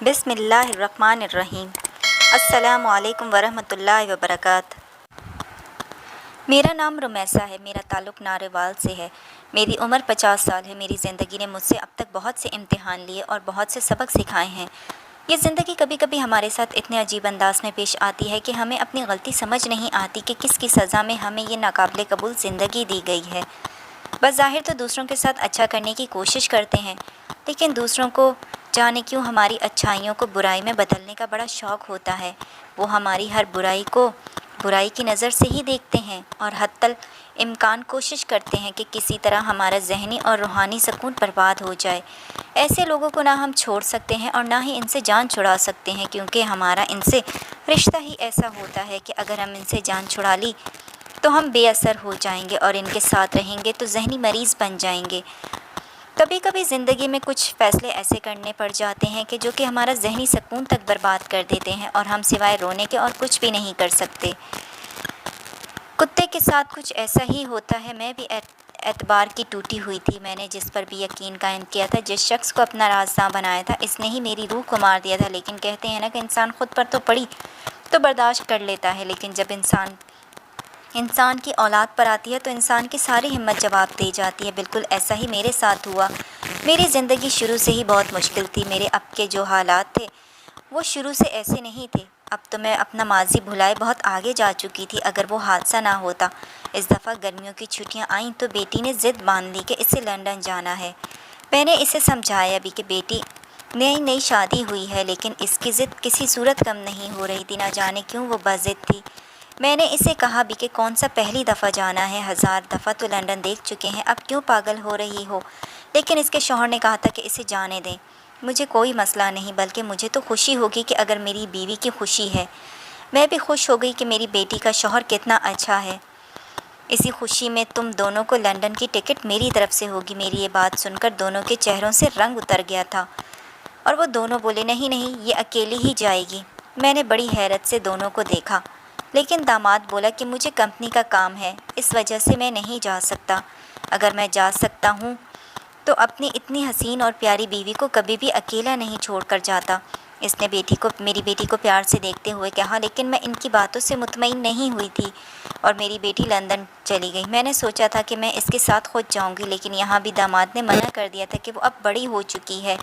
بسم اللہ الرحمن الرحیم۔ السلام علیکم ورحمۃ اللہ وبرکاتہ۔ میرا نام رمیسہ ہے، میرا تعلق ناروال سے ہے، میری عمر 50 سال ہے۔ میری زندگی نے مجھ سے اب تک بہت سے امتحان لیے اور بہت سے سبق سکھائے ہیں۔ یہ زندگی کبھی کبھی ہمارے ساتھ اتنے عجیب انداز میں پیش آتی ہے کہ ہمیں اپنی غلطی سمجھ نہیں آتی کہ کس کی سزا میں ہمیں یہ ناقابل قبول زندگی دی گئی ہے۔ بظاہر تو دوسروں کے ساتھ اچھا کرنے کی کوشش کرتے ہیں، لیکن دوسروں کو جانے کیوں ہماری اچھائیوں کو برائی میں بدلنے کا بڑا شوق ہوتا ہے۔ وہ ہماری ہر برائی کو برائی کی نظر سے ہی دیکھتے ہیں اور حتی الامکان کوشش کرتے ہیں کہ کسی طرح ہمارا ذہنی اور روحانی سکون برباد ہو جائے۔ ایسے لوگوں کو نہ ہم چھوڑ سکتے ہیں اور نہ ہی ان سے جان چھڑا سکتے ہیں، کیونکہ ہمارا ان سے رشتہ ہی ایسا ہوتا ہے کہ اگر ہم ان سے جان چھڑا لی تو ہم بے اثر ہو جائیں گے اور ان کے ساتھ رہیں گے تو ذہنی مریض بن جائیں گے۔ کبھی کبھی زندگی میں کچھ فیصلے ایسے کرنے پڑ جاتے ہیں کہ جو کہ ہمارا ذہنی سکون تک برباد کر دیتے ہیں اور ہم سوائے رونے کے اور کچھ بھی نہیں کر سکتے۔ کتے کے ساتھ کچھ ایسا ہی ہوتا ہے۔ میں بھی اعتبار کی ٹوٹی ہوئی تھی۔ میں نے جس پر بھی یقین قائم کیا تھا، جس شخص کو اپنا رازداں بنایا تھا، اس نے ہی میری روح کو مار دیا تھا۔ لیکن کہتے ہیں نا کہ انسان خود پر تو پڑی تو برداشت کر لیتا ہے، لیکن جب انسان کی اولاد پر آتی ہے تو انسان کی ساری ہمت جواب دے جاتی ہے۔ بالکل ایسا ہی میرے ساتھ ہوا۔ میری زندگی شروع سے ہی بہت مشکل تھی۔ میرے اب کے جو حالات تھے وہ شروع سے ایسے نہیں تھے۔ اب تو میں اپنا ماضی بھلائے بہت آگے جا چکی تھی۔ اگر وہ حادثہ نہ ہوتا، اس دفعہ گرمیوں کی چھٹیاں آئیں تو بیٹی نے ضد باندھ لی کہ اسے لندن جانا ہے۔ میں نے اسے سمجھایا بھی کہ بیٹی نئی شادی ہوئی ہے، لیکن اس کی ضد کسی صورت کم نہیں ہو رہی تھی۔ نہ جانے کیوں وہ بضد تھی۔ میں نے اسے کہا بھی کہ کون سا پہلی دفعہ جانا ہے، 1000 دفعہ تو لندن دیکھ چکے ہیں، اب کیوں پاگل ہو رہی ہو۔ لیکن اس کے شوہر نے کہا تھا کہ اسے جانے دیں، مجھے کوئی مسئلہ نہیں، بلکہ مجھے تو خوشی ہوگی کہ اگر میری بیوی کی خوشی ہے، میں بھی خوش ہو گئی کہ میری بیٹی کا شوہر کتنا اچھا ہے۔ اسی خوشی میں تم دونوں کو لندن کی ٹکٹ میری طرف سے ہوگی۔ میری یہ بات سن کر دونوں کے چہروں سے رنگ اتر گیا تھا اور وہ دونوں بولے، نہیں نہیں، یہ اکیلی ہی جائے گی۔ میں نے بڑی حیرت سے دونوں کو دیکھا، لیکن داماد بولا کہ مجھے کمپنی کا کام ہے، اس وجہ سے میں نہیں جا سکتا۔ اگر میں جا سکتا ہوں تو اپنی اتنی حسین اور پیاری بیوی کو کبھی بھی اکیلا نہیں چھوڑ کر جاتا۔ اس نے میری بیٹی کو پیار سے دیکھتے ہوئے کہا، لیکن میں ان کی باتوں سے مطمئن نہیں ہوئی تھی اور میری بیٹی لندن چلی گئی۔ میں نے سوچا تھا کہ میں اس کے ساتھ خود جاؤں گی، لیکن یہاں بھی داماد نے منع کر دیا تھا کہ وہ اب بڑی ہو چکی ہے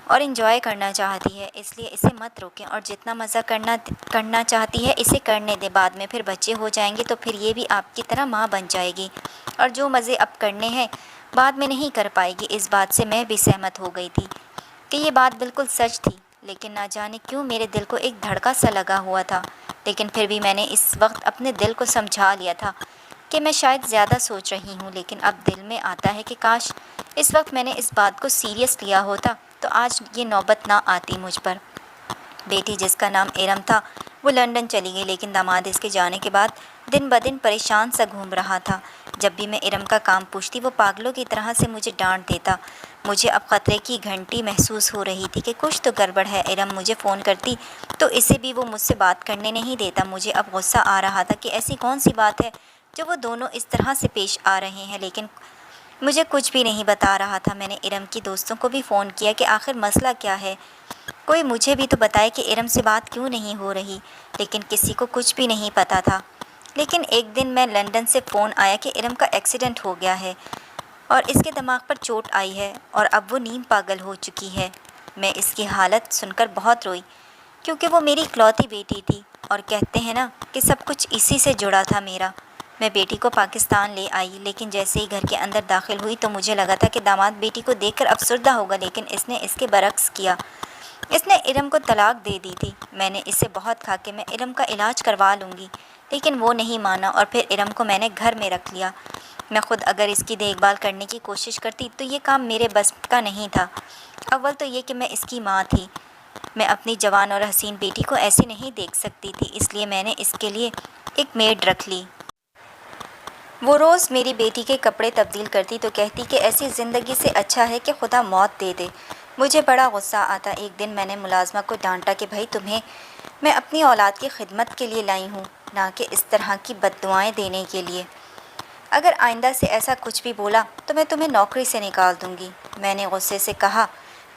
اور انجوائے کرنا چاہتی ہے، اس لیے اسے مت روکیں اور جتنا مزہ کرنا چاہتی ہے اسے کرنے دیں۔ بعد میں پھر بچے ہو جائیں گے تو پھر یہ بھی آپ کی طرح ماں بن جائے گی اور جو مزے اب کرنے ہیں بعد میں نہیں کر پائے گی۔ اس بات سے میں بھی سہمت ہو گئی تھی کہ یہ بات بالکل سچ تھی، لیکن نہ جانے کیوں میرے دل کو ایک دھڑکا سا لگا ہوا تھا۔ لیکن پھر بھی میں نے اس وقت اپنے دل کو سمجھا لیا تھا کہ میں شاید زیادہ سوچ رہی ہوں، لیکن اب دل میں آتا ہے کہ کاش اس وقت میں نے اس بات کو سیریس لیا ہوتا تو آج یہ نوبت نہ آتی مجھ پر۔ بیٹی جس کا نام ارم تھا وہ لندن چلی گئی، لیکن داماد اس کے جانے کے بعد دن بدن پریشان سا گھوم رہا تھا۔ جب بھی میں ارم کا کام پوچھتی وہ پاگلوں کی طرح سے مجھے ڈانٹ دیتا۔ مجھے اب خطرے کی گھنٹی محسوس ہو رہی تھی کہ کچھ تو گڑبڑ ہے۔ ارم مجھے فون کرتی تو اسے بھی وہ مجھ سے بات کرنے نہیں دیتا۔ مجھے اب غصہ آ رہا تھا کہ ایسی کون سی بات ہے جو وہ دونوں اس طرح سے پیش آ رہے ہیں، لیکن مجھے کچھ بھی نہیں بتا رہا تھا۔ میں نے ارم کی دوستوں کو بھی فون کیا کہ آخر مسئلہ کیا ہے، کوئی مجھے بھی تو بتائے کہ ارم سے بات کیوں نہیں ہو رہی، لیکن کسی کو کچھ بھی نہیں پتا تھا۔ لیکن ایک دن میں لندن سے فون آیا کہ ارم کا ایکسیڈنٹ ہو گیا ہے اور اس کے دماغ پر چوٹ آئی ہے اور اب وہ نیم پاگل ہو چکی ہے۔ میں اس کی حالت سن کر بہت روئی، کیونکہ وہ میری اکلوتی بیٹی تھی اور کہتے ہیں نا کہ سب کچھ اسی سے جڑا تھا میرا۔ میں بیٹی کو پاکستان لے آئی، لیکن جیسے ہی گھر کے اندر داخل ہوئی تو مجھے لگا تھا کہ داماد بیٹی کو دیکھ کر افسردہ ہوگا، لیکن اس نے اس کے برعکس کیا۔ اس نے ارم کو طلاق دے دی تھی۔ میں نے اسے بہت کہا کہ میں ارم کا علاج کروا لوں گی، لیکن وہ نہیں مانا اور پھر ارم کو میں نے گھر میں رکھ لیا۔ میں خود اگر اس کی دیکھ بھال کرنے کی کوشش کرتی تو یہ کام میرے بس کا نہیں تھا۔ اول تو یہ کہ میں اس کی ماں تھی، میں اپنی جوان اور حسین بیٹی کو ایسے نہیں دیکھ سکتی تھی، اس لیے میں نے اس کے لیے ایک میڈ رکھ لی۔ وہ روز میری بیٹی کے کپڑے تبدیل کرتی تو کہتی کہ ایسی زندگی سے اچھا ہے کہ خدا موت دے دے۔ مجھے بڑا غصہ آتا۔ ایک دن میں نے ملازمہ کو ڈانٹا کہ بھائی تمہیں میں اپنی اولاد کی خدمت کے لیے لائی ہوں، نہ کہ اس طرح کی بد دعائیں دینے کے لیے۔ اگر آئندہ سے ایسا کچھ بھی بولا تو میں تمہیں نوکری سے نکال دوں گی۔ میں نے غصے سے کہا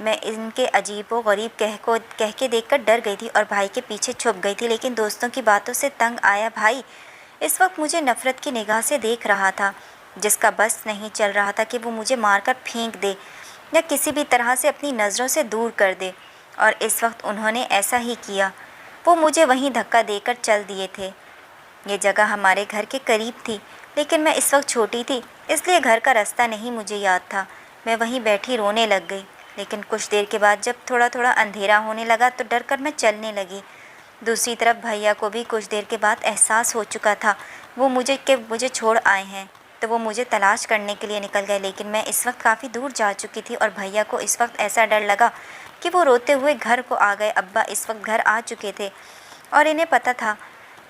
میں ان کے عجیب و غریب کہہ کے دیکھ کر ڈر گئی تھی اور بھائی کے پیچھے چھپ گئی تھی، لیکن دوستوں کی باتوں سے تنگ آیا بھائی اس وقت مجھے نفرت کی نگاہ سے دیکھ رہا تھا، جس کا بس نہیں چل رہا تھا کہ وہ مجھے مار کر پھینک دے یا کسی بھی طرح سے اپنی نظروں سے دور کر دے، اور اس وقت انہوں نے ایسا ہی کیا۔ وہ مجھے وہیں دھکا دے کر چل دیے تھے۔ یہ جگہ ہمارے گھر کے قریب تھی، لیکن میں اس وقت چھوٹی تھی، اس لیے گھر کا راستہ نہیں مجھے یاد تھا۔ میں وہیں بیٹھی رونے لگ گئی، لیکن کچھ دیر کے بعد جب تھوڑا تھوڑا اندھیرا ہونے لگا تو ڈر کر میں چلنے لگی۔ دوسری طرف بھیا کو بھی کچھ دیر کے بعد احساس ہو چکا تھا وہ مجھے چھوڑ آئے ہیں، تو وہ مجھے تلاش کرنے کے لیے نکل گئے، لیکن میں اس وقت کافی دور جا چکی تھی اور بھیا کو اس وقت ایسا ڈر لگا کہ وہ روتے ہوئے گھر کو آ گئے۔ ابا اس وقت گھر آ چکے تھے اور انہیں پتہ تھا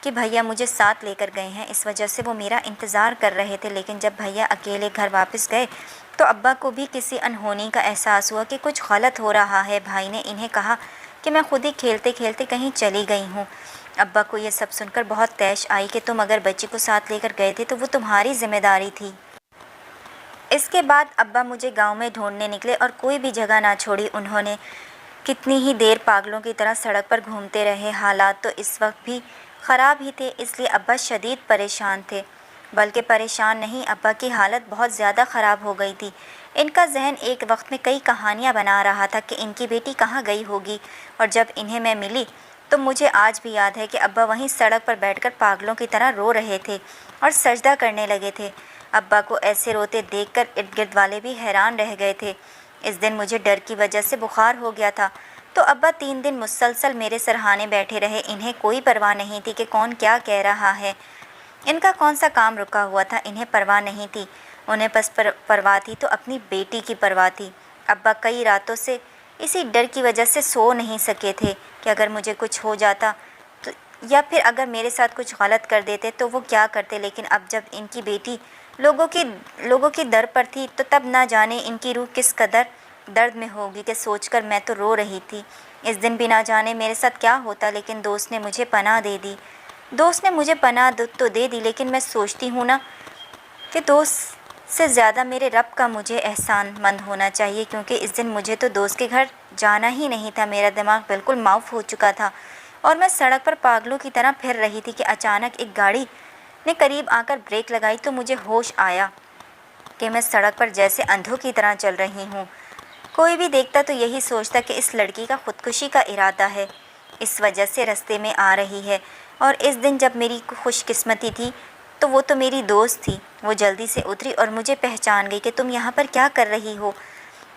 کہ بھیا مجھے ساتھ لے کر گئے ہیں، اس وجہ سے وہ میرا انتظار کر رہے تھے، لیکن جب بھیا اکیلے گھر واپس گئے تو ابا کو بھی کسی انہونی کا احساس ہوا کہ کچھ غلط ہو رہا ہے۔ بھائی نے انہیں کہا کہ میں خود ہی کھیلتے کھیلتے کہیں چلی گئی ہوں۔ ابا کو یہ سب سن کر بہت طیش آئی کہ تم اگر بچی کو ساتھ لے کر گئے تھے تو وہ تمہاری ذمہ داری تھی۔ اس کے بعد ابا مجھے گاؤں میں ڈھونڈنے نکلے اور کوئی بھی جگہ نہ چھوڑی، انہوں نے کتنی ہی دیر پاگلوں کی طرح سڑک پر گھومتے رہے۔ حالات تو اس وقت بھی خراب ہی تھے، اس لیے ابا شدید پریشان تھے، بلکہ پریشان نہیں، ابا کی حالت بہت زیادہ خراب ہو گئی تھی۔ ان کا ذہن ایک وقت میں کئی کہانیاں بنا رہا تھا کہ ان کی بیٹی کہاں گئی ہوگی، اور جب انہیں میں ملی تو مجھے آج بھی یاد ہے کہ ابا وہیں سڑک پر بیٹھ کر پاگلوں کی طرح رو رہے تھے اور سجدہ کرنے لگے تھے۔ ابا کو ایسے روتے دیکھ کر ارد گرد والے بھی حیران رہ گئے تھے۔ اس دن مجھے ڈر کی وجہ سے بخار ہو گیا تھا، تو ابا 3 دن مسلسل میرے سرہانے بیٹھے رہے۔ انہیں کوئی پرواہ نہیں تھی کہ کون کیا کہہ رہا ہے، ان کا کون سا کام رکا ہوا تھا، انہیں پرواہ نہیں تھی۔ انہیں بس پرواہ تھی تو اپنی بیٹی کی پرواہ تھی۔ ابا کئی راتوں سے اسی ڈر کی وجہ سے سو نہیں سکے تھے کہ اگر مجھے کچھ ہو جاتا تو یا پھر اگر میرے ساتھ کچھ غلط کر دیتے تو وہ کیا کرتے، لیکن اب جب ان کی بیٹی لوگوں کی در پر تھی تو تب نہ جانے ان کی روح کس قدر درد میں ہوگی کہ سوچ کر میں تو رو رہی تھی۔ اس دن بھی نہ جانے میرے ساتھ کیا ہوتا، لیکن دوست نے مجھے پناہ دے دی۔ دوست نے مجھے پناہ تو دے دی، لیکن میں سوچتی ہوں نا کہ دوست سے زیادہ میرے رب کا مجھے احسان مند ہونا چاہیے، کیونکہ اس دن مجھے تو دوست کے گھر جانا ہی نہیں تھا۔ میرا دماغ بالکل معاف ہو چکا تھا اور میں سڑک پر پاگلوں کی طرح پھر رہی تھی کہ اچانک ایک گاڑی نے قریب آ کر بریک لگائی تو مجھے ہوش آیا کہ میں سڑک پر جیسے اندھوں کی طرح چل رہی ہوں۔ کوئی بھی دیکھتا تو یہی سوچتا کہ اس لڑکی کا خودکشی کا ارادہ ہے، اس وجہ سے رستے میں آ رہی ہے۔ اور اس دن جب میری خوش قسمتی تھی تو وہ تو میری دوست تھی، وہ جلدی سے اتری اور مجھے پہچان گئی کہ تم یہاں پر کیا کر رہی ہو۔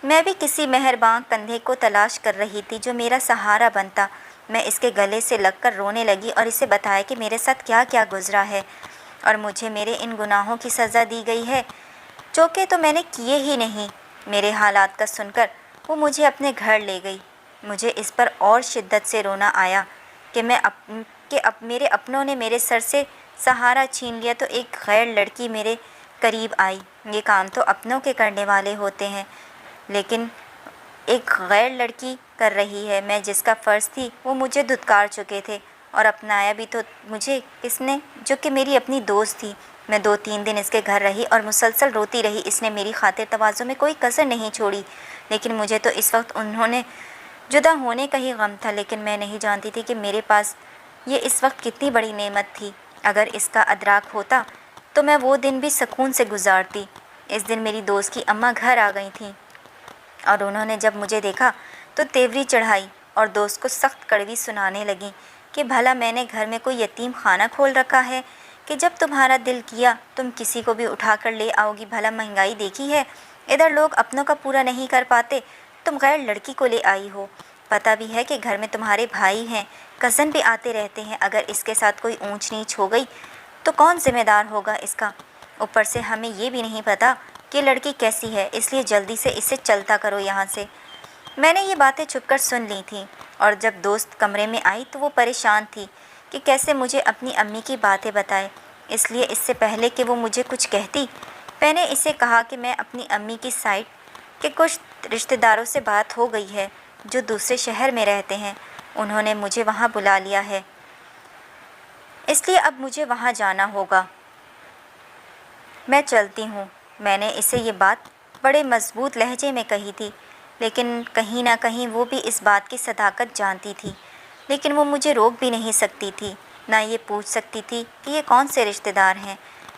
میں بھی کسی مہربان کندھے کو تلاش کر رہی تھی جو میرا سہارا بنتا۔ میں اس کے گلے سے لگ کر رونے لگی اور اسے بتایا کہ میرے ساتھ کیا کیا گزرا ہے اور مجھے میرے ان گناہوں کی سزا دی گئی ہے جو کہ تو میں نے کیے ہی نہیں۔ میرے حالات کا سن کر وہ مجھے اپنے گھر لے گئی۔ مجھے اس پر اور شدت سے رونا آیا کہ میرے اپنوں نے میرے سر سے سہارا چھین لیا تو ایک غیر لڑکی میرے قریب آئی۔ یہ کام تو اپنوں کے کرنے والے ہوتے ہیں، لیکن ایک غیر لڑکی کر رہی ہے۔ میں جس کا فرض تھی وہ مجھے دھتکار چکے تھے اور اپنایا بھی تو مجھے کس نے، جو کہ میری اپنی دوست تھی۔ میں 2-3 دن اس کے گھر رہی اور مسلسل روتی رہی۔ اس نے میری خاطر تواضع میں کوئی کسر نہیں چھوڑی، لیکن مجھے تو اس وقت انہوں نے جدا ہونے کا ہی غم تھا، لیکن میں نہیں جانتی تھی کہ میرے پاس یہ اس وقت کتنی بڑی نعمت تھی۔ اگر اس کا ادراک ہوتا تو میں وہ دن بھی سکون سے گزارتی۔ اس دن میری دوست کی اماں گھر آ گئی تھیں اور انہوں نے جب مجھے دیکھا تو تیوری چڑھائی اور دوست کو سخت کڑوی سنانے لگیں کہ بھلا میں نے گھر میں کوئی یتیم خانہ کھول رکھا ہے کہ جب تمہارا دل کیا تم کسی کو بھی اٹھا کر لے آؤ گی۔ بھلا مہنگائی دیکھی ہے، ادھر لوگ اپنوں کا پورا نہیں کر پاتے، تم غیر لڑکی کو لے آئی ہو۔ پتہ بھی ہے کہ گھر میں تمہارے بھائی ہیں، کزن بھی آتے رہتے ہیں، اگر اس کے ساتھ کوئی اونچ نیچ ہو گئی تو کون ذمہ دار ہوگا اس کا؟ اوپر سے ہمیں یہ بھی نہیں پتہ کہ لڑکی کیسی ہے، اس لیے جلدی سے اسے چلتا کرو یہاں سے۔ میں نے یہ باتیں چھپ کر سن لی تھیں اور جب دوست کمرے میں آئی تو وہ پریشان تھی کہ کیسے مجھے اپنی امی کی باتیں بتائے، اس لیے اس سے پہلے کہ وہ مجھے کچھ کہتی میں نے اسے کہا کہ میں اپنی امی کی سائڈ کے کچھ رشتہ داروں سے بات ہو گئی ہے جو دوسرے شہر میں رہتے ہیں، انہوں نے مجھے وہاں بلا لیا ہے، اس لیے اب مجھے وہاں جانا ہوگا، میں چلتی ہوں۔ میں نے اسے یہ بات بڑے مضبوط لہجے میں کہی تھی، لیکن کہیں نہ کہیں وہ بھی اس بات کی صداقت جانتی تھی، لیکن وہ مجھے روک بھی نہیں سکتی تھی، نہ یہ پوچھ سکتی تھی کہ یہ کون سے رشتہ دار ہیں،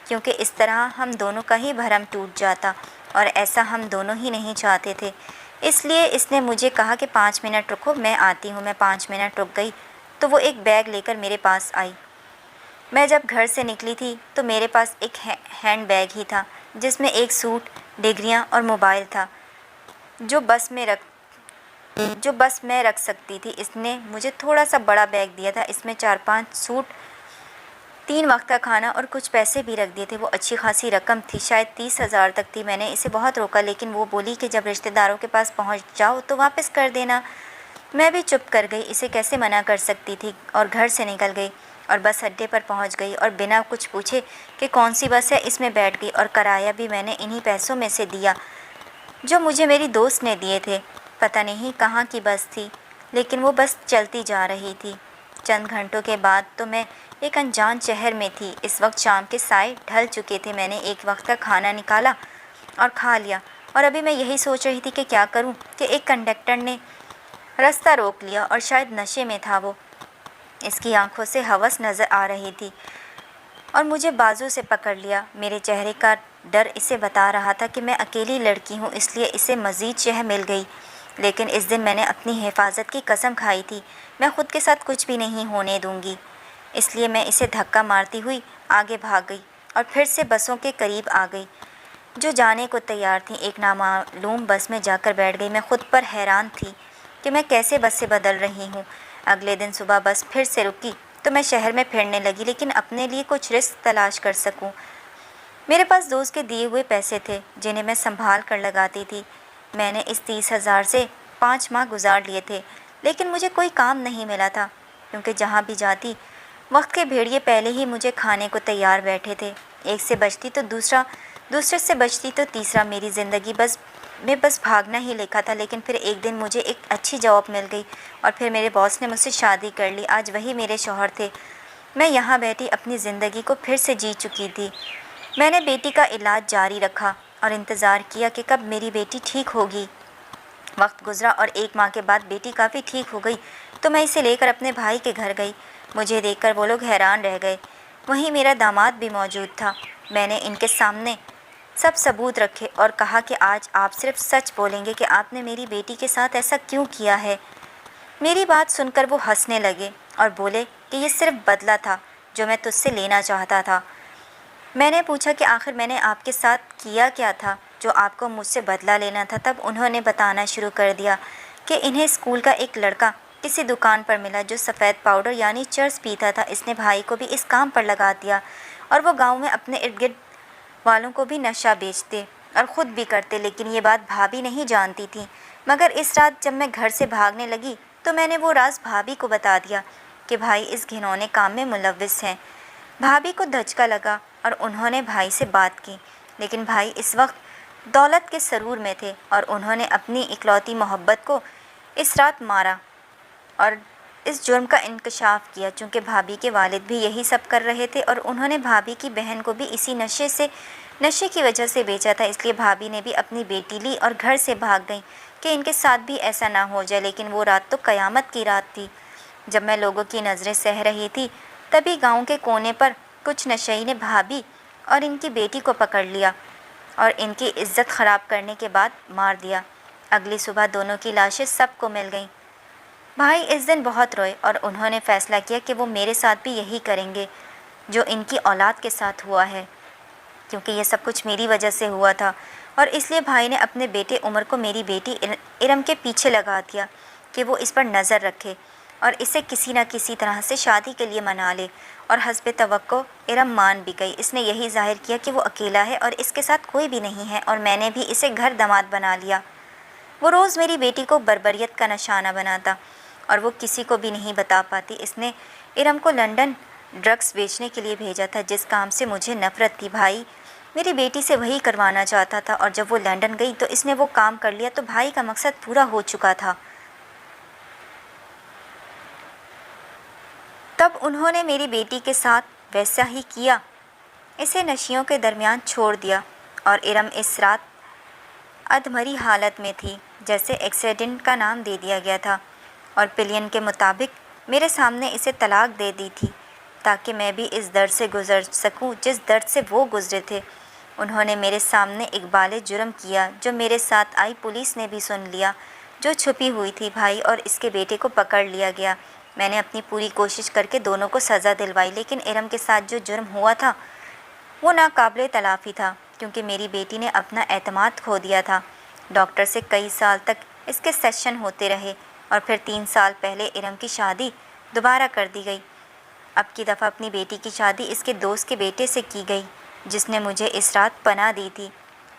کیونکہ اس طرح ہم دونوں کا ہی بھرم ٹوٹ جاتا، اور ایسا ہم دونوں ہی نہیں چاہتے تھے۔ اس لیے اس نے مجھے کہا کہ 5 منٹ رکو، میں آتی ہوں۔ میں 5 منٹ رک گئی تو وہ ایک بیگ لے کر میرے پاس آئی۔ میں جب گھر سے نکلی تھی تو میرے پاس ایک ہینڈ بیگ ہی تھا، جس میں ایک سوٹ، ڈگریاں اور موبائل تھا، جو بس میں رکھ سکتی تھی۔ اس نے مجھے تھوڑا سا بڑا بیگ دیا تھا، اس میں 4-5 سوٹ، 3 وقت کا کھانا اور کچھ پیسے بھی رکھ دیے تھے۔ وہ اچھی خاصی رقم تھی، شاید 30,000 تک تھی۔ میں نے اسے بہت روکا، لیکن وہ بولی کہ جب رشتہ داروں کے پاس پہنچ جاؤ تو واپس کر دینا۔ میں بھی چپ کر گئی، اسے کیسے منع کر سکتی تھی، اور گھر سے نکل گئی اور بس اڈے پر پہنچ گئی، اور بنا کچھ پوچھے کہ کون سی بس ہے اس میں بیٹھ گئی، اور کرایہ بھی میں نے انہی پیسوں میں سے دیا جو مجھے میری دوست نے دیے تھے۔ پتہ نہیں کہاں کی بس تھی، لیکن وہ بس چلتی جا رہی تھی۔ چند گھنٹوں کے بعد تو میں ایک انجان شہر میں تھی۔ اس وقت شام کے سائے ڈھل چکے تھے۔ میں نے ایک وقت کا کھانا نکالا اور کھا لیا، اور ابھی میں یہی سوچ رہی تھی کہ کیا کروں کہ ایک کنڈکٹر نے راستہ روک لیا، اور شاید نشے میں تھا وہ۔ اس کی آنکھوں سے ہوس نظر آ رہی تھی اور مجھے بازو سے پکڑ لیا۔ میرے چہرے کا ڈر اسے بتا رہا تھا کہ میں اکیلی لڑکی ہوں، اس لیے اسے مزید شہ مل گئی۔ لیکن اس دن میں نے اپنی حفاظت کی قسم کھائی تھی، میں خود کے ساتھ کچھ بھی نہیں ہونے دوں گی۔ اس لیے میں اسے دھکا مارتی ہوئی آگے بھاگ گئی اور پھر سے بسوں کے قریب آ گئی جو جانے کو تیار تھیں۔ ایک نامعلوم بس میں جا کر بیٹھ گئی۔ میں خود پر حیران تھی کہ میں کیسے بس سے بدل رہی ہوں۔ اگلے دن صبح بس پھر سے رکی تو میں شہر میں پھرنے لگی، لیکن اپنے لیے کچھ رزق تلاش کر سکوں۔ میرے پاس دوست کے دیے ہوئے پیسے تھے جنہیں میں سنبھال کر لگاتی تھی۔ میں نے اس 30,000 سے 5 ماہ گزار لیے تھے، لیکن مجھے کوئی کام نہیں ملا تھا، کیونکہ جہاں بھی جاتی وقت کے بھیڑیے پہلے ہی مجھے کھانے کو تیار بیٹھے تھے۔ ایک سے بچتی تو دوسرا، دوسرے سے بچتی تو تیسرا۔ میری زندگی بس بھاگنا ہی لکھا تھا۔ لیکن پھر ایک دن مجھے ایک اچھی جاب مل گئی، اور پھر میرے باس نے مجھ سے شادی کر لی۔ آج وہی میرے شوہر تھے۔ میں یہاں بیٹھی اپنی زندگی کو پھر سے جی چکی تھی۔ میں نے بیٹی کا علاج جاری رکھا اور انتظار کیا کہ کب میری بیٹی ٹھیک ہوگی۔ وقت گزرا اور 1 ماہ کے بعد بیٹی کافی ٹھیک ہو گئی تو میں اسے لے کر اپنے بھائی کے گھر گئی۔ مجھے دیکھ کر وہ لوگ حیران رہ گئے۔ وہیں میرا داماد بھی موجود تھا۔ میں نے ان کے سامنے سب ثبوت رکھے اور کہا کہ آج آپ صرف سچ بولیں گے کہ آپ نے میری بیٹی کے ساتھ ایسا کیوں کیا ہے۔ میری بات سن کر وہ ہنسنے لگے اور بولے کہ یہ صرف بدلہ تھا جو میں تجھ سے لینا چاہتا تھا۔ میں نے پوچھا کہ آخر میں نے آپ کے ساتھ کیا کیا تھا جو آپ کو مجھ سے بدلہ لینا تھا۔ تب انہوں نے بتانا شروع کر دیا کہ انہیں اسکول کا ایک لڑکا کسی دکان پر ملا جو سفید پاؤڈر یعنی چرس پیتا تھا۔ اس نے بھائی کو بھی اس کام پر لگا دیا، اور وہ گاؤں میں اپنے ارد گرد والوں کو بھی نشہ بیچتے اور خود بھی کرتے، لیکن یہ بات بھابھی نہیں جانتی تھی۔ مگر اس رات جب میں گھر سے بھاگنے لگی تو میں نے وہ راز بھابھی کو بتا دیا کہ بھائی اس گھنونے کام میں ملوث ہیں۔ بھابھی کو دھچکا لگا اور انہوں نے بھائی سے بات کی، لیکن بھائی اس وقت دولت کے سرور میں تھے، اور انہوں نے اپنی اکلوتی محبت کو اس رات مارا اور اس جرم کا انکشاف کیا۔ چونکہ بھابھی کے والد بھی یہی سب کر رہے تھے اور انہوں نے بھابھی کی بہن کو بھی اسی نشے کی وجہ سے بیچا تھا، اس لیے بھابھی نے بھی اپنی بیٹی لی اور گھر سے بھاگ گئی کہ ان کے ساتھ بھی ایسا نہ ہو جائے۔ لیکن وہ رات تو قیامت کی رات تھی۔ جب میں لوگوں کی نظریں سہ رہی تھی تبھی گاؤں کے کونے پر کچھ نشئی نے بھابھی اور ان کی بیٹی کو پکڑ لیا اور ان کی عزت خراب کرنے کے بعد مار دیا۔ اگلی صبح دونوں کی لاشیں سب کو مل گئیں۔ بھائی اس دن بہت روئے اور انہوں نے فیصلہ کیا کہ وہ میرے ساتھ بھی یہی کریں گے جو ان کی اولاد کے ساتھ ہوا ہے، کیونکہ یہ سب کچھ میری وجہ سے ہوا تھا۔ اور اس لیے بھائی نے اپنے بیٹے عمر کو میری بیٹی ارم کے پیچھے لگا دیا کہ وہ اس پر نظر رکھے اور اسے کسی نہ کسی طرح سے شادی کے لیے منا لے، اور حسب توقع ارم مان بھی گئی۔ اس نے یہی ظاہر کیا کہ وہ اکیلا ہے اور اس کے ساتھ کوئی بھی نہیں ہے، اور میں نے بھی اسے گھر داماد بنا لیا۔ وہ روز میری بیٹی کو بربریت کا نشانہ بناتا اور وہ کسی کو بھی نہیں بتا پاتی۔ اس نے ارم کو لندن ڈرگس بیچنے کے لیے بھیجا تھا، جس کام سے مجھے نفرت تھی۔ بھائی میری بیٹی سے وہی کروانا چاہتا تھا، اور جب وہ لندن گئی تو اس نے وہ کام کر لیا تو بھائی کا مقصد پورا ہو چکا تھا۔ تب انہوں نے میری بیٹی کے ساتھ ویسا ہی کیا، اسے نشیوں کے درمیان چھوڑ دیا، اور ارم اس رات ادھمری حالت میں تھی۔ جیسے ایکسیڈنٹ کا نام دے دیا گیا تھا اور پلین کے مطابق میرے سامنے اسے طلاق دے دی تھی تاکہ میں بھی اس درد سے گزر سکوں جس درد سے وہ گزرے تھے۔ انہوں نے میرے سامنے اقبال جرم کیا جو میرے ساتھ آئی پولیس نے بھی سن لیا، جو چھپی ہوئی تھی بھائی، اور اس کے بیٹے کو پکڑ لیا گیا۔ میں نے اپنی پوری کوشش کر کے دونوں کو سزا دلوائی، لیکن ارم کے ساتھ جو جرم ہوا تھا وہ ناقابل تلافی تھا کیونکہ میری بیٹی نے اپنا اعتماد کھو دیا تھا۔ ڈاکٹر سے کئی سال تک اس کے سیشن ہوتے رہے اور پھر 3 سال پہلے ارم کی شادی دوبارہ کر دی گئی۔ اب کی دفعہ اپنی بیٹی کی شادی اس کے دوست کے بیٹے سے کی گئی جس نے مجھے اس رات پناہ دی تھی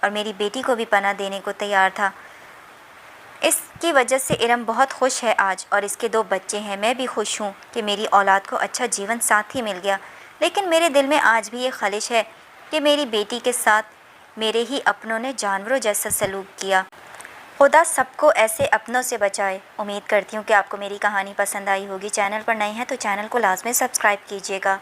اور میری بیٹی کو بھی پناہ دینے کو تیار تھا۔ اس کی وجہ سے ارم بہت خوش ہے آج، اور اس کے 2 بچے ہیں۔ میں بھی خوش ہوں کہ میری اولاد کو اچھا جیون ساتھی مل گیا، لیکن میرے دل میں آج بھی یہ خلش ہے کہ میری بیٹی کے ساتھ میرے ہی اپنوں نے جانوروں جیسا سلوک کیا۔ خدا سب کو ایسے اپنوں سے بچائے۔ امید کرتی ہوں کہ آپ کو میری کہانی پسند آئی ہوگی۔ چینل پر نئے ہیں تو چینل کو لازمی سبسکرائب کیجیے گا۔